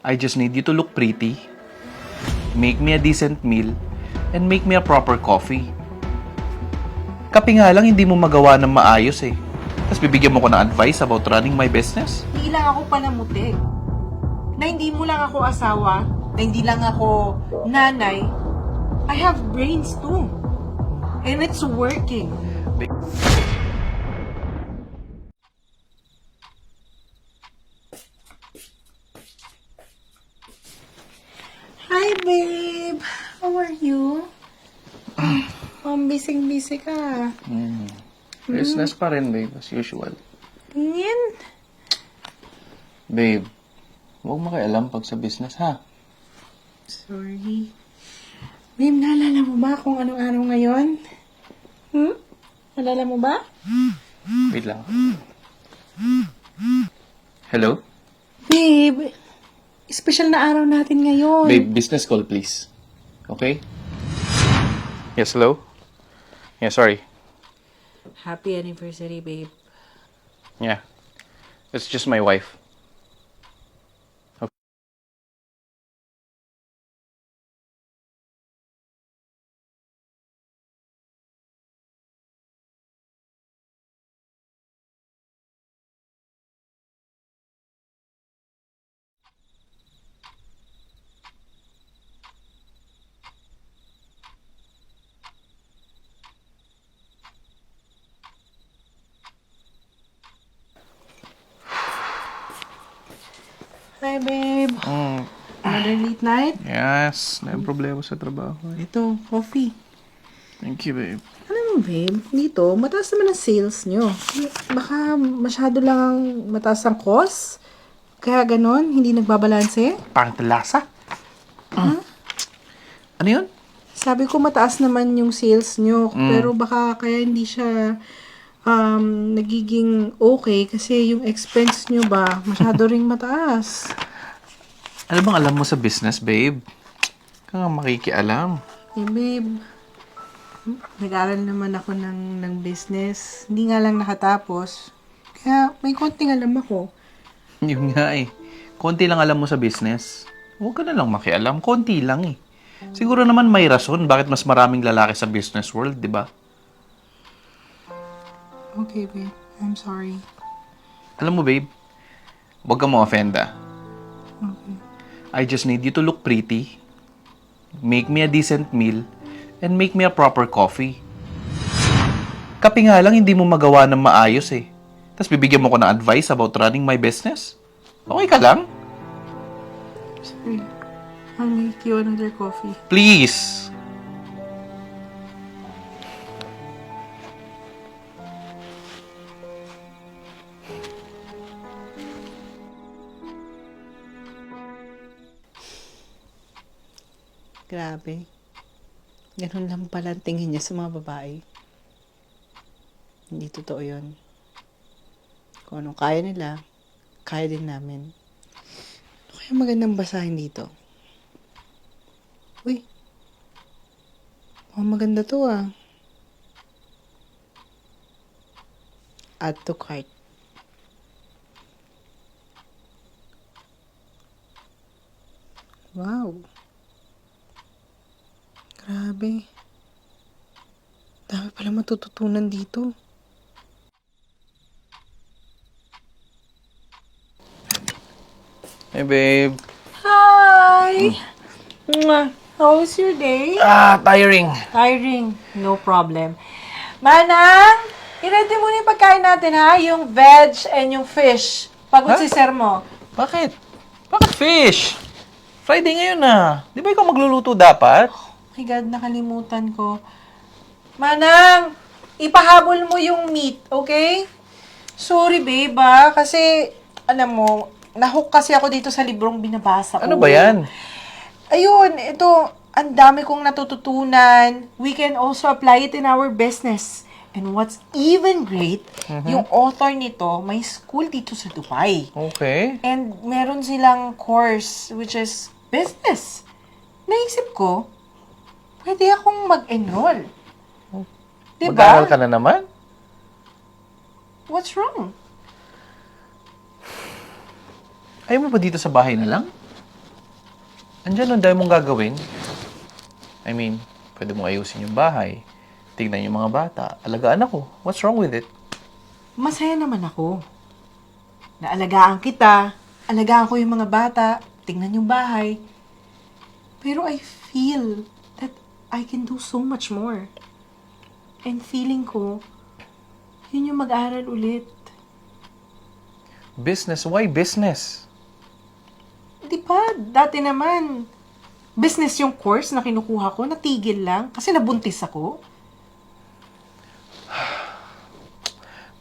I just need you to look pretty, make me a decent meal, and make me a proper coffee. Kape nga lang hindi mo magawa ng maayos eh. Tapos bibigyan mo ko ng advice about running my business? Hindi lang ako palamuti. Na hindi mo lang ako asawa, na hindi lang ako nanay. I have brains too. And it's working. Hi, babe. How are you? Busy ka. Business pa rin, babe, as usual. Tingin. Babe, huwag makialam pag sa business, ha? Sorry. Babe, naalala mo ba kung anong araw ngayon? Naalala mo ba? Wait lang. Hello? Babe, special na araw natin ngayon. Babe, business call, please. Okay? Yes, hello? Yeah, sorry. Happy anniversary, babe. Yeah. It's just my wife. Hi, babe. Another late night? Yes, may problema sa trabaho. Ito, coffee. Thank you, babe. Alam mo, babe, dito, mataas naman ang sales nyo. Baka masyado lang ang mataas ang cost. Kaya ganon, hindi nagbabalanse. Pangit na lasa? Ano yun? Sabi ko mataas naman yung sales nyo, pero baka kaya hindi siya nagiging okay kasi yung expense nyo ba masyado ring mataas. Ano bang alam mo sa business, babe? Kaya nga makikialam. Eh, babe, nag-aral naman ako ng business. Hindi nga lang nakatapos. Kaya may konting alam ako. Yun nga eh. Konti lang alam mo sa business. Huwag ka na lang makialam. Konti lang eh. Siguro naman may rason bakit mas maraming lalaki sa business world, di ba? Okay, babe. I'm sorry. Alam mo, babe, huwag ka ma-offend ah. Okay. I just need you to look pretty, make me a decent meal, and make me a proper coffee. Kape nga lang hindi mo magawa ng maayos eh. Tapos bibigyan mo ko ng advice about running my business? Okay ka lang? Sorry. I'll make you another coffee. Please! Grabe. Ganun lang pala ang tingin niya sa mga babae. Hindi totoo yun. Kung anong kaya nila, kaya din namin. Ano kaya magandang basahin dito? Uy. Maganda to ah. Add to cart. Wow. Grabe. Dami pala matututunan dito. Hey, babe. Hi! Mwah. How was your day? Tiring. Tiring. No problem. Manang, i-ready mo na yung pagkain natin ha? Yung veg and yung fish. Pagod Ha? si sir mo. Bakit? Bakit fish? Friday ngayon na. Di ba ikaw magluluto dapat? Oh my God, nakalimutan ko. Manang, ipahabol mo yung meat, okay? Sorry, babe, kasi, alam mo, nahook kasi ako dito sa librong binabasa ko. Ano ba yan? Ayun, ito, ang dami kong natututunan. We can also apply it in our business. And what's even great, yung author nito, may school dito sa Dubai. Okay. And meron silang course, which is business. Naisip ko, pwede akong mag-enroll. Diba? Mag-aaral ka na naman? What's wrong? Ayaw mo ba dito sa bahay na lang? Andyan, ang dami mong gagawin. I mean, pwede mong ayusin yung bahay. Tingnan yung mga bata. Alagaan ako. What's wrong with it? Masaya naman ako. Naalagaan kita, alagaan ko yung mga bata, tingnan yung bahay. Pero I feel that I can do so much more. And feeling ko, yun yung mag-aral ulit. Business? Why business? Di ba? Dati naman, business yung course na kinukuha ko, natigil lang kasi nabuntis ako.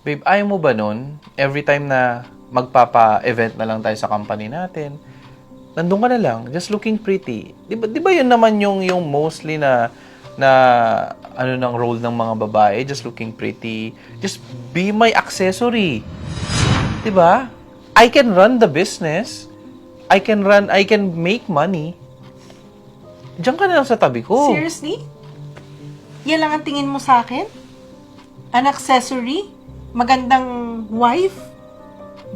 Babe, ayaw mo ba nun? Every time na magpapa-event na lang tayo sa company natin, nandun ka na lang, just looking pretty. Di ba yun naman yung mostly na ano ng role ng mga babae, just looking pretty. Just be my accessory. Di ba? I can run the business. I can make money. Diyan ka na lang sa tabi ko. Seriously? Yan lang ang tingin mo sa akin? An accessory? Magandang wife?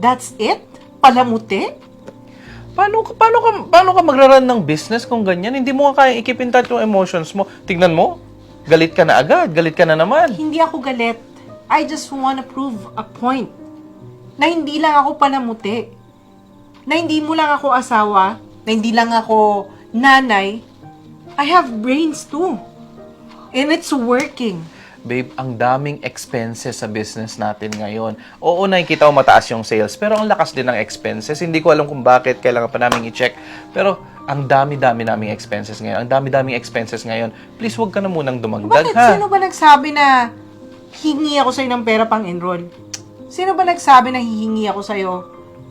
That's it? Palamuti? Paano ka magra-run ng business kung ganyan? Hindi mo nga kaya i-keep in touch yung emotions mo. Tignan mo, galit ka na agad, galit ka na naman. Hindi ako galit. I just wanna prove a point. Na hindi lang ako palamuti. Na hindi mo lang ako asawa. Na hindi lang ako nanay. I have brains too. And it's working. Babe, ang daming expenses sa business natin ngayon. Oo, nakikita ko mataas yung sales, pero ang lakas din ng expenses. Hindi ko alam kung bakit, kailangan pa namin i-check. Pero ang dami-dami naming expenses ngayon. Ang dami-daming expenses ngayon. Please, huwag ka na munang dumagdag, Bakit? ha? Sino ba nagsabi na hingi ako sa'yo ng pera pang enroll? Sino ba nagsabi na hihingi ako sa'yo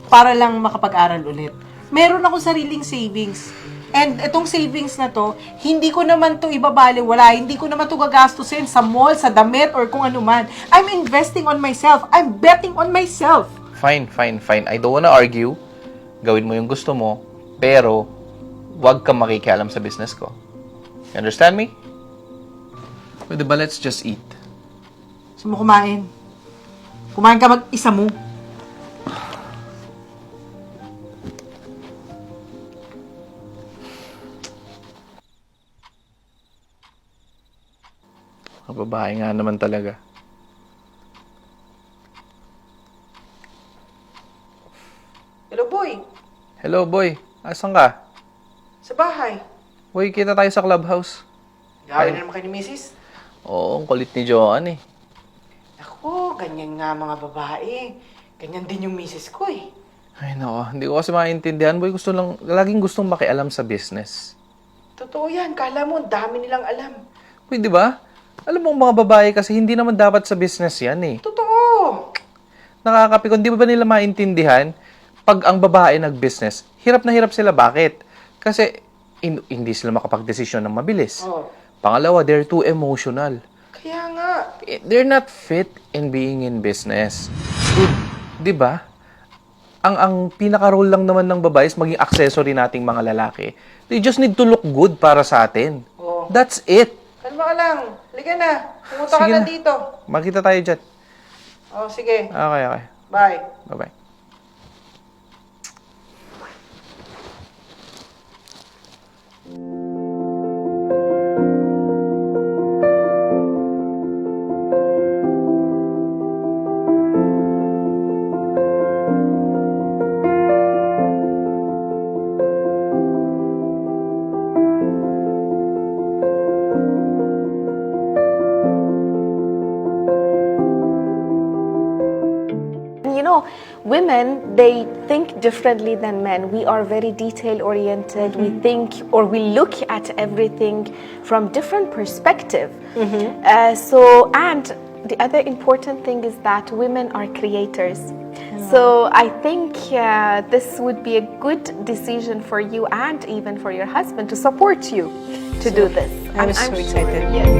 para lang makapag-aral ulit? Meron akong sariling savings. And itong savings na to, hindi ko naman to ibabaliwala. Hindi ko naman to gagastusin sa mall, sa damit, or kung ano man. I'm investing on myself. I'm betting on myself. Fine. I don't wanna argue. Gawin mo yung gusto mo, pero huwag kang makikialam sa business ko. You understand me? Pwede ba let's just eat? Gusto mo kumain? Kumain ka mag-isa mo. Mga babae nga naman talaga. Hello, boy. Hello, boy. Asan ka? Sa bahay. Boy, kita tayo sa clubhouse. Gawin na naman kayo ni Mrs. Oo, ang kulit ni Joanne eh. Ako, ganyan nga mga babae. Ganyan din yung misis ko eh. Ay, nako. Hindi ko kasi maintindihan. Boy, laging gustong makialam sa business. Totoo yan. Kala mo, ang dami nilang alam. Boy, di ba? Alam mo, mga babae kasi hindi naman dapat sa business yan eh. Totoo. Nakakapikon. Di ba nila maintindihan? Pag ang babae nag-business, hirap na hirap sila. Bakit? Kasi hindi sila makapag-desisyon ng mabilis. Oh. Pangalawa, they're too emotional. Kaya nga. They're not fit in being in business. Dude, di ba? Ang pinaka-role lang naman ng babae is maging accessory nating mga lalaki. They just need to look good para sa atin. Oh. That's it. Kalma ka lang. Liga na. Pumunta ka Sige na na. dito. Makita tayo dyan. Oh, sige. Okay. Bye. Bye-bye. You know, women, they think differently than men. We are very detail oriented. We think or we look at everything from different perspective. And the other important thing is that women are creators. So I think this would be a good decision for you and even for your husband to support you to do this. I'm so excited. Yes.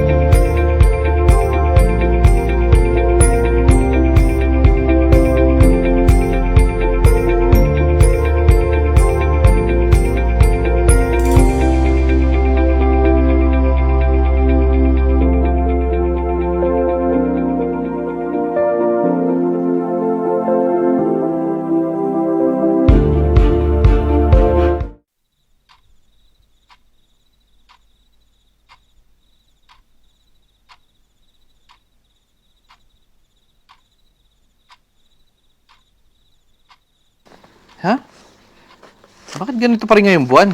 Bakit ganito pa rin ngayong buwan?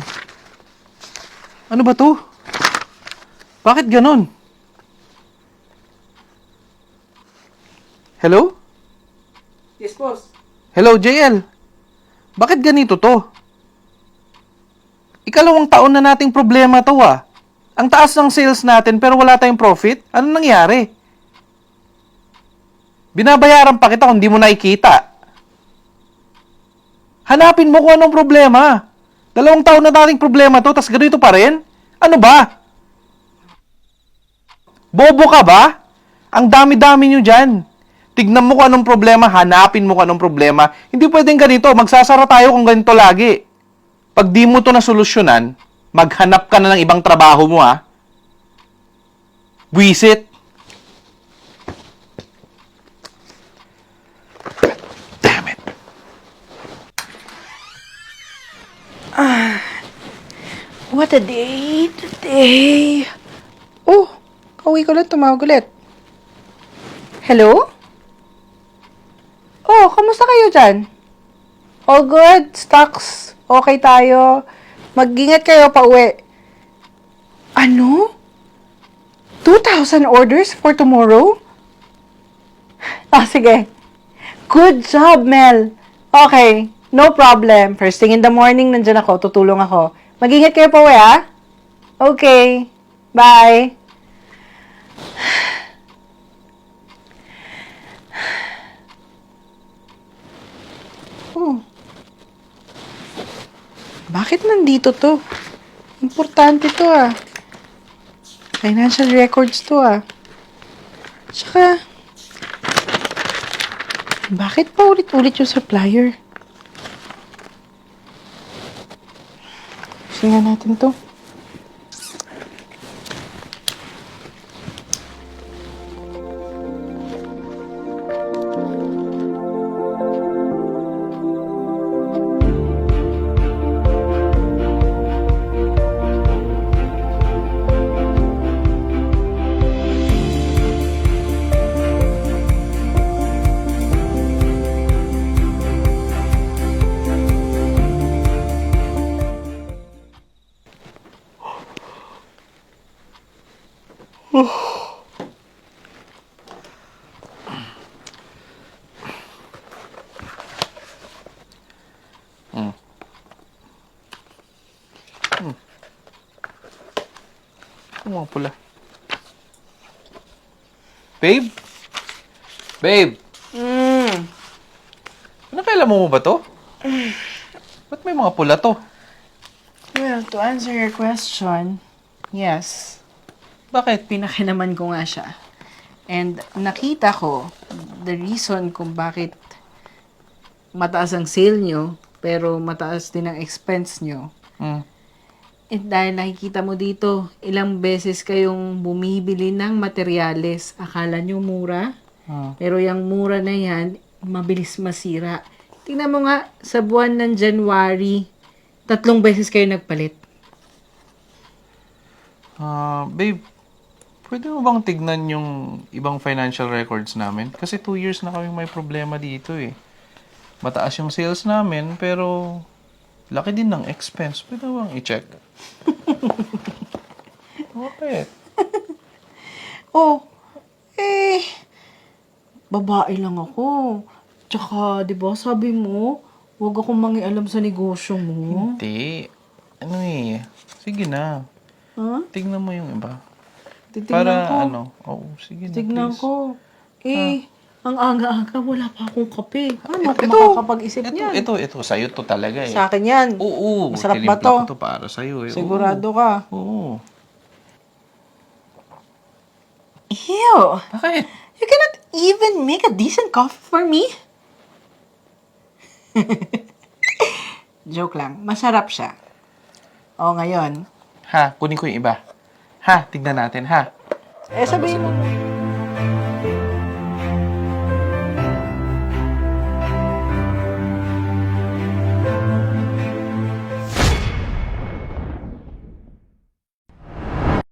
Ano ba to? Bakit ganon? Hello? Yes, boss. Hello, JL. Bakit ganito to? Ikalawang taon na nating problema to ah. Ang taas ng sales natin pero wala tayong profit? Ano nangyari? Binabayaran pa kita kung di mo nakikita. Hanapin mo kung anong problema. 2 taon na nating problema to, tas ganito pa rin? Ano ba? Bobo ka ba? Ang dami-dami nyo dyan. Tignan mo kung anong problema, hanapin mo kung anong problema. Hindi pwedeng ganito, magsasara tayo kung ganito lagi. Pag di mo to nasolusyonan, maghanap ka na ng ibang trabaho mo ha. Buisit. Damn it. What a day today. Oh, kauwi ko lang, tumawag ulit. Hello? Oh, kamusta kayo dyan? All good? Stocks? Okay tayo? Mag-ingat kayo pa uwi. Ano? 2,000 orders for tomorrow? Ah, sige. Good job, Mel. Okay, no problem. First thing in the morning, nandyan ako. Tutulong ako. Mag-ingat kayo pa uwi, ha? Okay. Bye. Oh. Bakit nandito to? Importante to, ah. Financial records to, ah. Tsaka, bakit pa ulit-ulit yung supplier? Tingnan natin to. Ano mga pula? Babe? Babe? Ano kailan mo ba to? Ba't may mga pula to? Well, to answer your question, yes. Bakit? Pinakinaman ko nga siya. And nakita ko, the reason kung bakit mataas ang sale nyo, pero mataas din ang expense nyo. Dahil nakikita mo dito, ilang beses kayong bumibili ng materyales. Akala nyo mura, pero yung mura na yan, mabilis masira. Tingnan mo nga, sa buwan ng January, 3 beses kayo nagpalit. Babe, pwede mo bang tignan yung ibang financial records namin? Kasi 2 years na kami may problema dito eh. Mataas yung sales namin, pero laki din ng expense. Pwede mo bang i-check? Bakit? Oh, babae lang ako. Tsaka, di ba, sabi mo, huwag akong mangialam sa negosyo mo. Hindi. Ano eh. Sige na. Ha? Tignan mo yung iba. Titignan Para ko. ano. Oo, sige na Tignan please. ko. Ang aga-aga, wala pa akong kape. Ano ako Ito. makakapag-isip niyan? Ito. Sa'yo to talaga eh. Sa akin yan. Oo. Masarap ba tinimpla to? ko to para sa'yo eh. Sigurado ka. Oo. Ew! Bakit? You cannot even make a decent coffee for me? Joke lang. Masarap siya. O, ngayon. Ha? Kunin ko yung iba. Ha? Tignan natin ha? Sabihin mo.